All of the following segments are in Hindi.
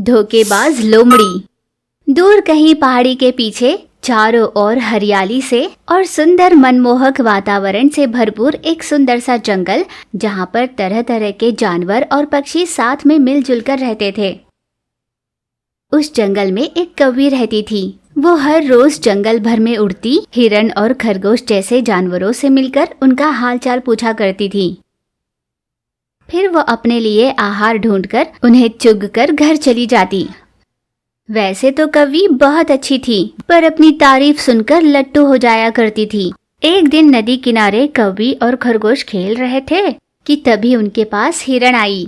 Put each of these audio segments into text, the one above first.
धोखेबाज लोमड़ी। दूर कहीं पहाड़ी के पीछे चारों ओर हरियाली से और सुंदर मनमोहक वातावरण से भरपूर एक सुंदर सा जंगल, जहाँ पर तरह तरह के जानवर और पक्षी साथ में मिलजुल कर रहते थे। उस जंगल में एक कौवी रहती थी। वो हर रोज जंगल भर में उड़ती हिरण और खरगोश जैसे जानवरों से मिलकर उनका हालचाल पूछा करती थी। फिर वो अपने लिए आहार ढूंढकर उन्हें चुगकर घर चली जाती। वैसे तो कौवी बहुत अच्छी थी, पर अपनी तारीफ सुनकर लट्टू हो जाया करती थी। एक दिन नदी किनारे कौवी और खरगोश खेल रहे थे कि तभी उनके पास हिरण आई।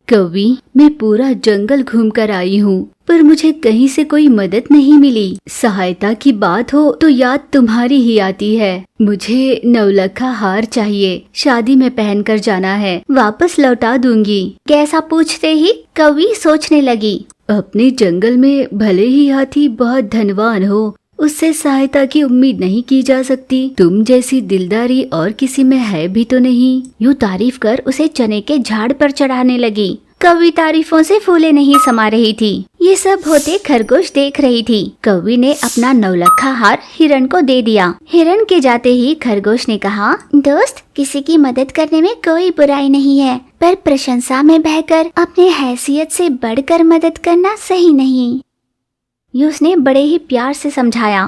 कौवी, मैं पूरा जंगल घूम कर आई हूँ, पर मुझे कहीं से कोई मदद नहीं मिली। सहायता की बात हो तो याद तुम्हारी ही आती है। मुझे नवलखा हार चाहिए, शादी में पहन कर जाना है, वापस लौटा दूंगी। कैसा पूछते ही कौवी सोचने लगी। अपने जंगल में भले ही हाथी बहुत धनवान हो, उससे सहायता की उम्मीद नहीं की जा सकती। तुम जैसी दिलदारी और किसी में है भी तो नहीं। यूँ तारीफ कर उसे चने के झाड़ पर चढ़ाने लगी। कौवी तारीफों से फूले नहीं समा रही थी। ये सब होते खरगोश देख रही थी। कौवी ने अपना नवलखा हार हिरण को दे दिया। हिरण के जाते ही खरगोश ने कहा, दोस्त, किसी की मदद करने में कोई बुराई नहीं है, पर प्रशंसा में बहकर अपने हैसियत से बढ़कर मदद करना सही नहीं। ये उसने बड़े ही प्यार से समझाया,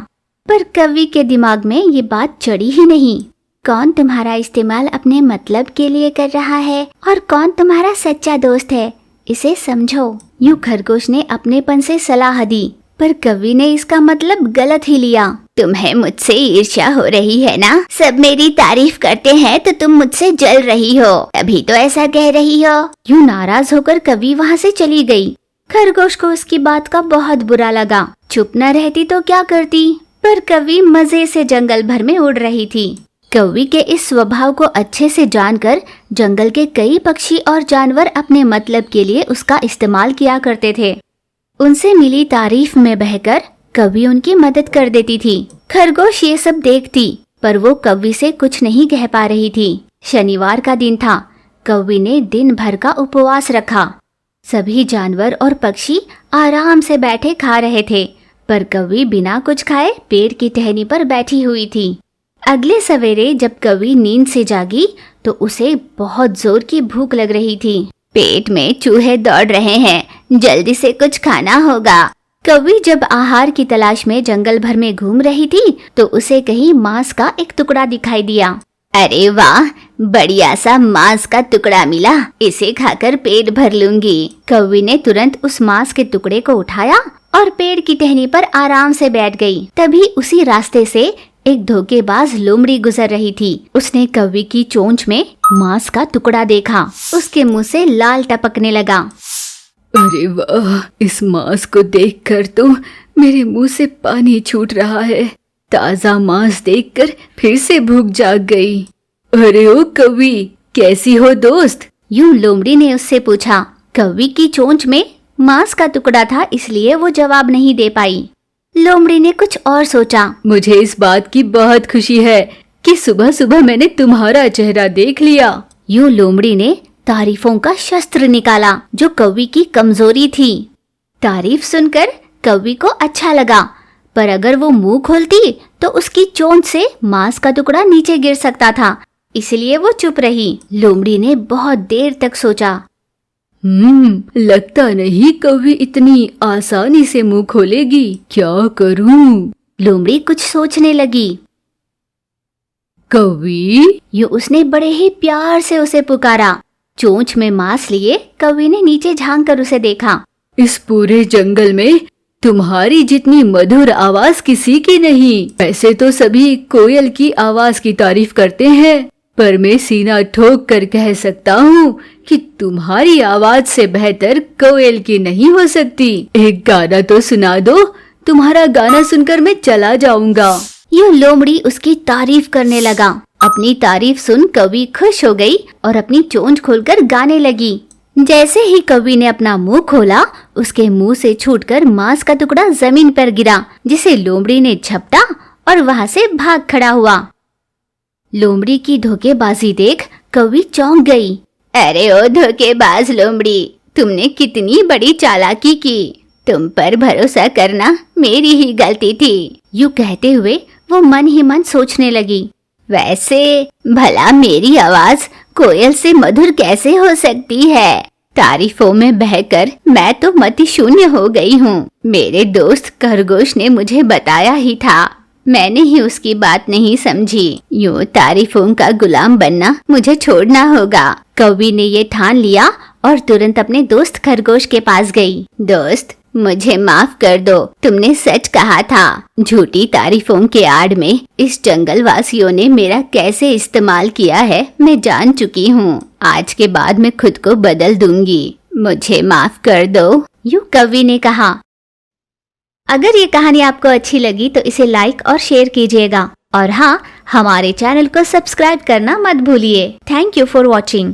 पर कौवी के दिमाग में ये बात चढ़ी ही नहीं। कौन तुम्हारा इस्तेमाल अपने मतलब के लिए कर रहा है और कौन तुम्हारा सच्चा दोस्त है, इसे समझो। यूँ खरगोश ने अपनेपन से सलाह दी, पर कौवी ने इसका मतलब गलत ही लिया। तुम्हें मुझसे ईर्ष्या हो रही है ना? सब मेरी तारीफ करते हैं तो तुम मुझसे जल रही हो, अभी तो ऐसा कह रही हो। यूँ नाराज होकर कौवी वहाँ से चली गई। खरगोश को उसकी बात का बहुत बुरा लगा। चुप न रहती तो क्या करती, पर कौवी मजे से जंगल भर में उड़ रही थी। कौवी के इस स्वभाव को अच्छे से जानकर जंगल के कई पक्षी और जानवर अपने मतलब के लिए उसका इस्तेमाल किया करते थे। उनसे मिली तारीफ में बहकर कौवी उनकी मदद कर देती थी। खरगोश ये सब देखती, पर वो कौवी से कुछ नहीं कह पा रही थी। शनिवार का दिन था। कौवी ने दिन भर का उपवास रखा। सभी जानवर और पक्षी आराम से बैठे खा रहे थे, पर कौवी बिना कुछ खाए पेड़ की टहनी पर बैठी हुई थी। अगले सवेरे जब कौवी नींद से जागी तो उसे बहुत जोर की भूख लग रही थी। पेट में चूहे दौड़ रहे हैं, जल्दी से कुछ खाना होगा। कौवी जब आहार की तलाश में जंगल भर में घूम रही थी तो उसे कहीं मांस का एक टुकड़ा दिखाई दिया। अरे वाह, बढ़िया सा मांस का टुकड़ा मिला, इसे खाकर पेट भर लूंगी। कौवी ने तुरंत उस मांस के टुकड़े को उठाया और पेड़ की टहनी पर आराम से बैठ गई। तभी उसी रास्ते से एक धोखेबाज लोमड़ी गुजर रही थी। उसने कौवी की चोंच में मांस का टुकड़ा देखा। उसके मुंह से लाल टपकने लगा। अरे वाह, इस मांस को देखकर तो मेरे मुंह से पानी छूट रहा है। ताजा मांस देखकर फिर से भूख जाग गई। अरे ओ कौवी, कैसी हो दोस्त? यूं लोमड़ी ने उससे पूछा। कौवी की चोंच में मांस का टुकड़ा था, इसलिए वो जवाब नहीं दे पाई। लोमड़ी ने कुछ और सोचा। मुझे इस बात की बहुत खुशी है कि सुबह सुबह मैंने तुम्हारा चेहरा देख लिया। यूं लोमड़ी ने तारीफों का शस्त्र निकाला जो कौवी की कमजोरी थी। तारीफ सुनकर कौवी को अच्छा लगा, पर अगर वो मुंह खोलती तो उसकी चोंच से मांस का टुकड़ा नीचे गिर सकता था, इसलिए वो चुप रही। लोमड़ी ने बहुत देर तक सोचा। लगता नहीं कौवी इतनी आसानी से मुंह खोलेगी। क्या करूं? लोमड़ी कुछ सोचने लगी। कौवी, यूं उसने बड़े ही प्यार से उसे पुकारा। चोंच में मांस लिए कौवी ने नीचे झांक कर उसे देखा। इस पूरे जंगल में तुम्हारी जितनी मधुर आवाज किसी की नहीं। वैसे तो सभी कोयल की आवाज की तारीफ करते हैं, पर मैं सीना ठोक कर कह सकता हूँ कि तुम्हारी आवाज से बेहतर कोयल की नहीं हो सकती। एक गाना तो सुना दो, तुम्हारा गाना सुनकर मैं चला जाऊंगा। यूं लोमड़ी उसकी तारीफ करने लगा। अपनी तारीफ सुन कौवी खुश हो गई और अपनी चोंच खोलकर गाने लगी। जैसे ही कौवी ने अपना मुंह खोला, उसके मुंह से छूटकर मांस का टुकड़ा जमीन पर गिरा, जिसे लोमड़ी ने झपटा और वहां से भाग खड़ा हुआ। लोमड़ी की धोखेबाजी देख कौवी चौंक गई। अरे ओ धोखेबाज लोमड़ी, तुमने कितनी बड़ी चालाकी की। तुम पर भरोसा करना मेरी ही गलती थी। यूं कहते हुए वो मन ही मन सोचने लगी, वैसे भला मेरी आवाज कोयल से मधुर कैसे हो सकती है। तारीफों में बहकर मैं तो मति शून्य हो गई हूँ। मेरे दोस्त खरगोश ने मुझे बताया ही था, मैंने ही उसकी बात नहीं समझी। यूं तारीफों का गुलाम बनना मुझे छोड़ना होगा। कौवी ने ये ठान लिया और तुरंत अपने दोस्त खरगोश के पास गई। दोस्त, मुझे माफ कर दो, तुमने सच कहा था। झूठी तारीफों के आड़ में इस जंगल वासियों ने मेरा कैसे इस्तेमाल किया है मैं जान चुकी हूँ। आज के बाद मैं खुद को बदल दूंगी, मुझे माफ कर दो। यूं कौवी ने कहा। अगर ये कहानी आपको अच्छी लगी तो इसे लाइक और शेयर कीजिएगा और हाँ, हमारे चैनल को सब्सक्राइब करना मत भूलिए। Thank you for watching.